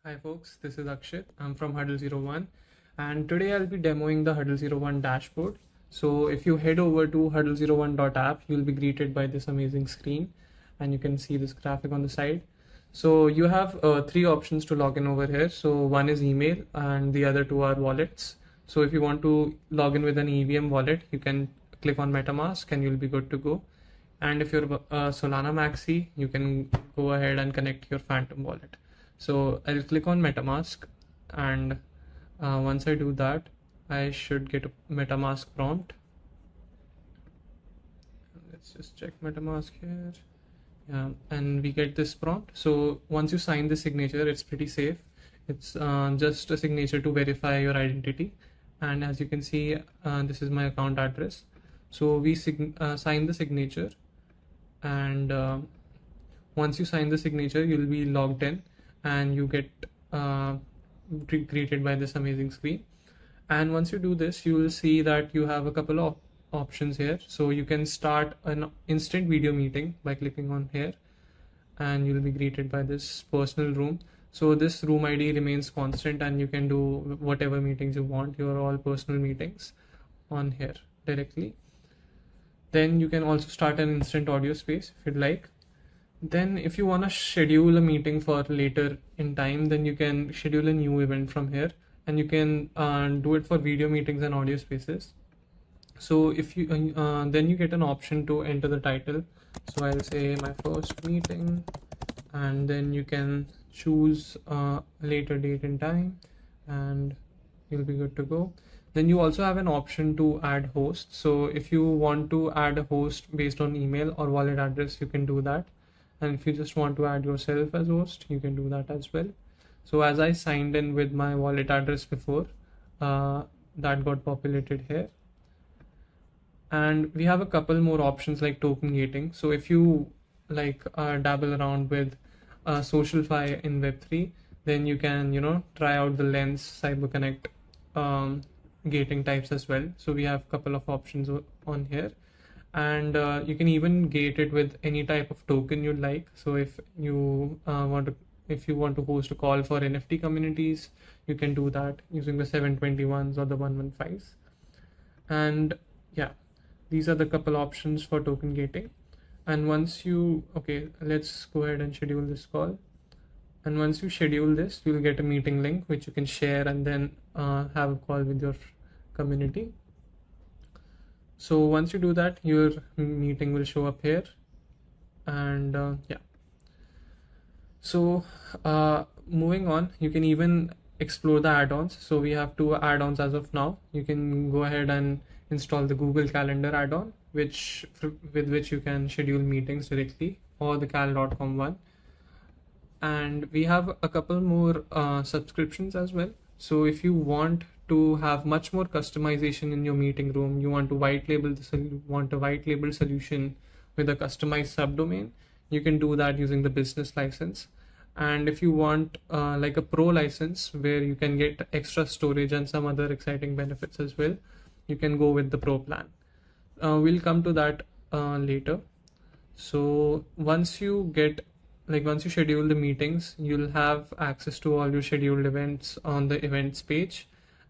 Hi folks, this is Akshit. I'm from Huddle01 and today I'll be demoing the Huddle01 dashboard. So if you head over to huddle01.app, you'll be greeted by this amazing screen and you can see this graphic on the side. So you have three options to log in over here. So one is email and the other two are wallets. So if you want to log in with an EVM wallet, you can click on MetaMask and you'll be good to go. And if you're a Solana maxi, you can go ahead and connect your Phantom wallet. So I'll click on MetaMask, and once I do that, I should get a MetaMask prompt. Let's just check MetaMask here. Yeah, and we get this prompt. So once you sign the signature, it's pretty safe. It's just a signature to verify your identity. And as you can see, this is my account address. So we sign the signature, and once you sign the signature, you'll be logged in and you get greeted by this amazing screen. And once you do this, you will see that you have a couple of options here. So you can start an instant video meeting by clicking on here, and you'll be greeted by this personal room. So this room ID remains constant and you can do whatever meetings you want, your all personal meetings on here directly. Then you can also start an instant audio space if you'd like. Then if you want to schedule a meeting for later in time, then you can schedule a new event from here, and you can do it for video meetings and audio spaces. So if you then you get an option to enter the title. So I'll say my first meeting, and then you can choose a later date and time, and you'll be good to go. Then you also have an option to add host. So if you want to add a host based on email or wallet address, you can do that. And if you just want to add yourself as host, you can do that as well. So as I signed in with my wallet address before, that got populated here. And we have a couple more options like token gating. So if you like dabble around with SocialFi in Web3, then you can try out the Lens CyberConnect gating types as well. So we have a couple of options on here, and you can even gate it with any type of token you'd like. So if you want to host a call for NFT communities, you can do that using the 721s or the 115s. And yeah, these are the couple options for token gating. And once you let's go ahead and schedule this call. And once you schedule this, you'll get a meeting link which you can share and then have a call with your community. So once you do that, your meeting will show up here. And yeah. So moving on, you can even explore the add-ons. So we have two add-ons as of now. You can go ahead and install the Google Calendar add-on, with which you can schedule meetings directly, or the cal.com one. And we have a couple more subscriptions as well. So if you want to have much more customization in your meeting room, you want a white label solution with a customized subdomain, you can do that using the business license. And if you want like a pro license where you can get extra storage and some other exciting benefits as well, you can go with the pro plan. We'll come to that later. So once you schedule the meetings, you'll have access to all your scheduled events on the events page,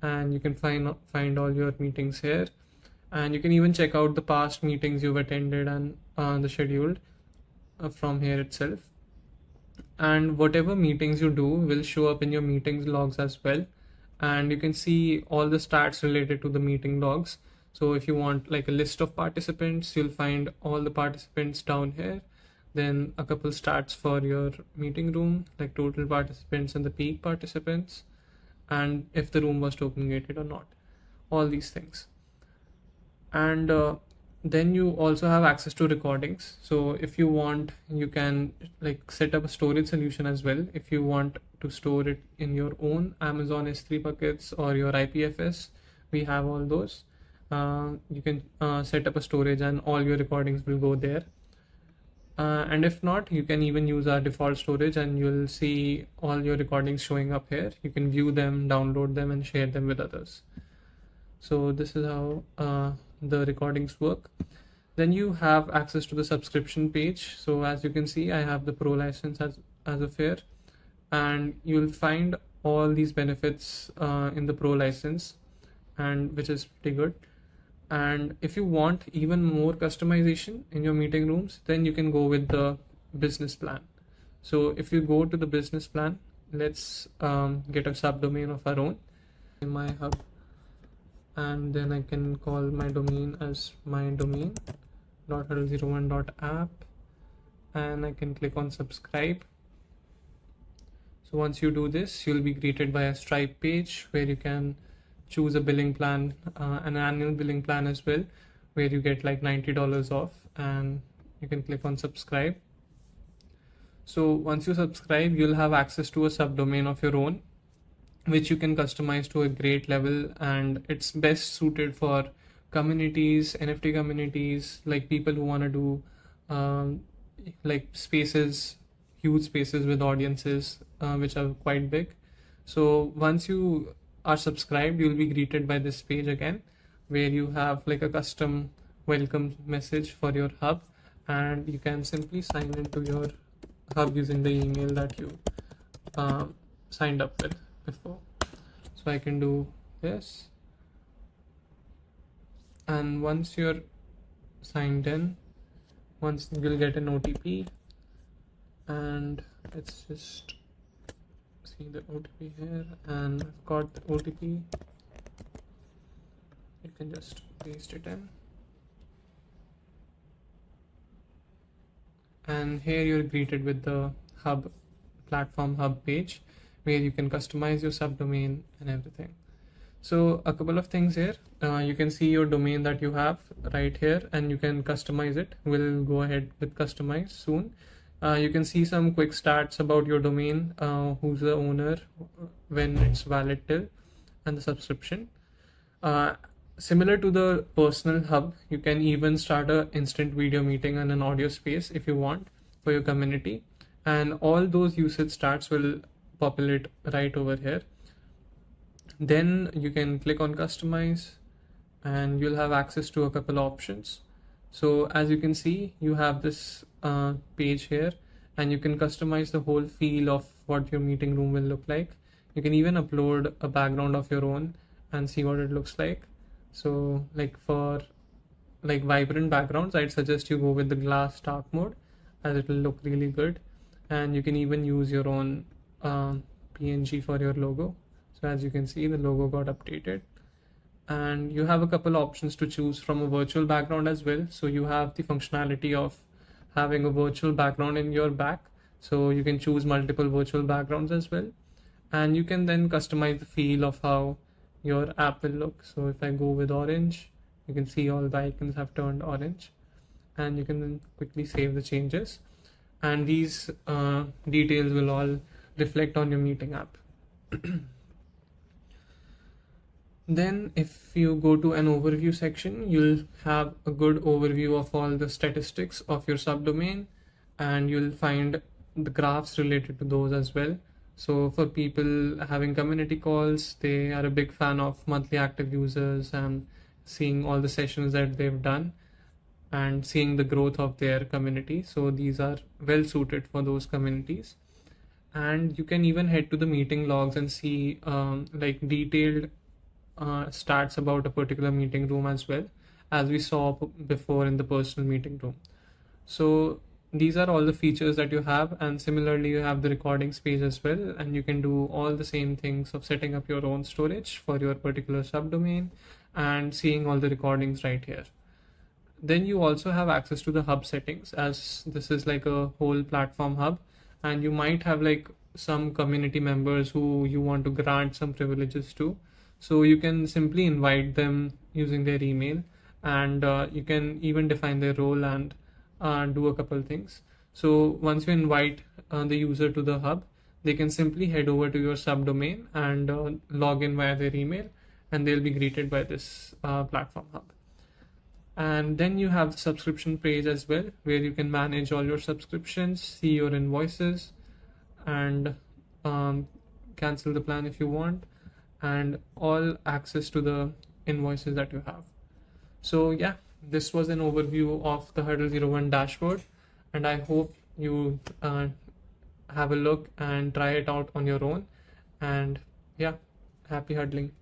and you can find all your meetings here. And you can even check out the past meetings you've attended and the scheduled from here itself. And whatever meetings you do will show up in your meetings logs as well. And you can see all the stats related to the meeting logs. So if you want like a list of participants, you'll find all the participants down here. Then a couple stats for your meeting room, like total participants and the peak participants, and if the room was token gated or not, all these things. And then you also have access to recordings. So if you want, you can like set up a storage solution as well. If you want to store it in your own Amazon S3 buckets or your IPFS, we have all those. You can set up a storage and all your recordings will go there. And if not, you can even use our default storage and you'll see all your recordings showing up here. You can view them, download them, and share them with others. So this is how the recordings work. Then you have access to the subscription page. So as you can see, I have the pro license as of here. and you'll find all these benefits in the pro license, and which is pretty good. And if you want even more customization in your meeting rooms, then you can go with the business plan. So if you go to the business plan, let's get a subdomain of our own in my hub, and then I can call my domain as my domain .huddle01.app, and I can click on subscribe. So once you do this, you'll be greeted by a Stripe page where you can choose a billing plan, an annual billing plan as well, where you get like $90 off, and you can click on subscribe. So once you subscribe, you'll have access to a subdomain of your own, which you can customize to a great level, and it's best suited for communities, NFT communities, like people who want to do like spaces, huge spaces with audiences which are quite big. So once you are subscribed, you'll be greeted by this page again, where you have like a custom welcome message for your hub, and you can simply sign into your hub using the email that you signed up with before. So I can do this, and once you're signed in, once you'll get an OTP, and let's just see the OTP here, and I've got the OTP. You can just paste it in, and here you're greeted with the hub platform hub page, where you can customize your subdomain and everything. So a couple of things here, you can see your domain that you have right here, and you can customize it. We'll go ahead with customize soon. You can see some quick stats about your domain, who's the owner, when it's valid till, and the subscription. Similar to the personal hub, you can even start an instant video meeting and an audio space if you want for your community, and all those usage stats will populate right over here. Then you can click on customize, and you'll have access to a couple options. So as you can see, you have this page here, and you can customize the whole feel of what your meeting room will look like. You can even upload a background of your own and see what it looks like. So like for like vibrant backgrounds, I'd suggest you go with the glass dark mode, as it will look really good. And you can even use your own PNG for your logo. So as you can see, the logo got updated, and you have a couple options to choose from a virtual background as well. So you have the functionality of having a virtual background in your back, so you can choose multiple virtual backgrounds as well, and you can then customize the feel of how your app will look. So if I go with orange, you can see all the icons have turned orange, and you can then quickly save the changes, and these details will all reflect on your meeting app. Then if you go to an overview section, you'll have a good overview of all the statistics of your subdomain, and you'll find the graphs related to those as well. So for people having community calls, they are a big fan of monthly active users and seeing all the sessions that they've done and seeing the growth of their community. So these are well suited for those communities. And you can even head to the meeting logs and see like detailed stats about a particular meeting room, as well as we saw before in the personal meeting room. So these are all the features that you have, and similarly you have the recordings page as well, and you can do all the same things of setting up your own storage for your particular subdomain and seeing all the recordings right here. Then you also have access to the hub settings, as this is like a whole platform hub, and you might have like some community members who you want to grant some privileges to. So you can simply invite them using their email, and you can even define their role and do a couple things. So once you invite the user to the hub, they can simply head over to your subdomain and log in via their email, and they'll be greeted by this platform hub. And then you have the subscription page as well, where you can manage all your subscriptions, see your invoices, and cancel the plan if you want, and all access to the invoices that you have. So yeah, this was an overview of the Huddle01 dashboard, and I hope you have a look and try it out on your own. And yeah, happy huddling.